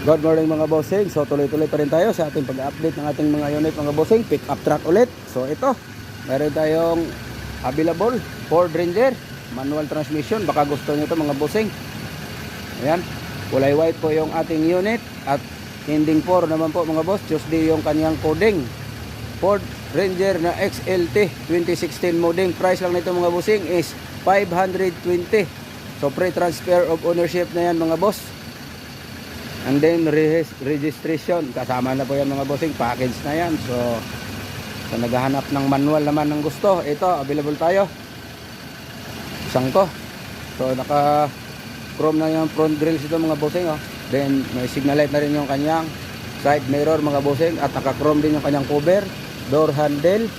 Good morning mga bossing. So tuloy-tuloy pa rin tayo sa ating pag-update ng ating mga unit mga bossing. Pick up truck ulit. So ito, meron tayong available Ford Ranger manual transmission. Baka gusto nyo ito mga bossing. Ayan, kulay white po yung ating unit. At ending 4 naman po mga boss. Tuesday yung kanyang coding. Ford Ranger na XLT 2016 modding. Price lang nito mga bossing is 520. So pre-transfer of ownership na yan mga boss. And then registration, kasama na po yan mga bossing, package na yan. So naghahanap ng manual naman ng gusto, ito available tayo, isang to. So naka chrome na yung front grills ito mga bossing, oh. Then may signal light na rin yung kanyang side mirror mga bossing. At naka chrome din yung kanyang cover, door handle.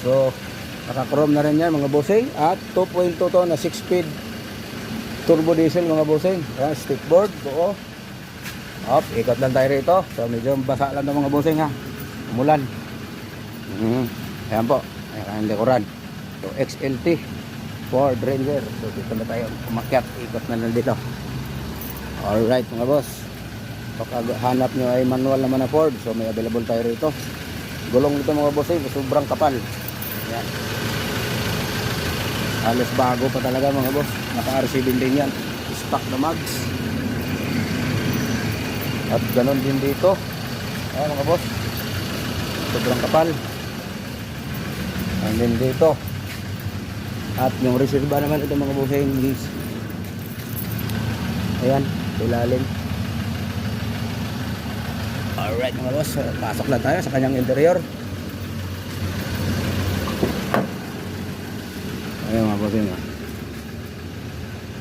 So naka chrome na rin yan mga bossing. At 2.2 to na 6 speed turbo diesel mga bossing. Ayan, stickboard buo. Up, ikot lang tayo rito. So medyo basa lang ng mga bossing ha. Umulan. Ayan po. Ayan ang likuran. So XLT Ford Ranger. So dito na tayo umakyat. Ikot na lang dito. Alright mga boss. Pagkahanap nyo ay manual naman na Ford. So may available tayo rito. Gulong dito mga bossing. Sobrang kapal. Ayan. Halos bago pa talaga mga boss. Naka-RC din yan. Stock na mags. At ganon din dito. Ayan mga boss, sobrang kapal. And then dito. At yung reserva naman ito mga bossing, ayan, ilalim. Alright mga boss, pasok lang tayo sa kanyang interior. Ayan mga bossing,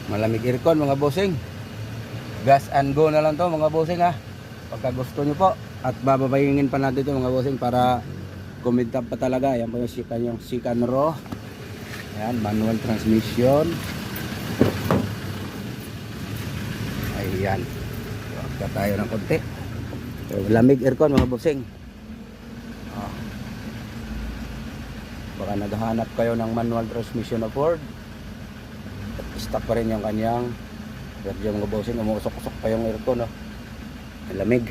malamig aircon mga bossing. Gas and go na lang to mga bossing ha. Pagka gusto nyo po. At bababayingin pa natin ito mga bossing para kumintab pa talaga. Ayan po yung sikan raw. Ayan, manual transmission. Ayan. Huwag tayo ng konti. So, lamig aircon mga bossing. Baka naghahanap kayo ng manual transmission na Ford. Stock pa rin yung kanyang yung mga bossing, umusok-usok pa yung aircon, no? Malamig.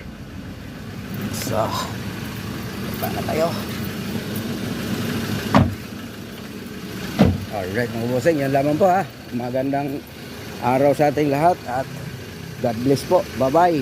So baba na tayo. Alright mga bossing, yan lamang po ha. Magandang araw sa ating lahat. At God bless po, bye bye.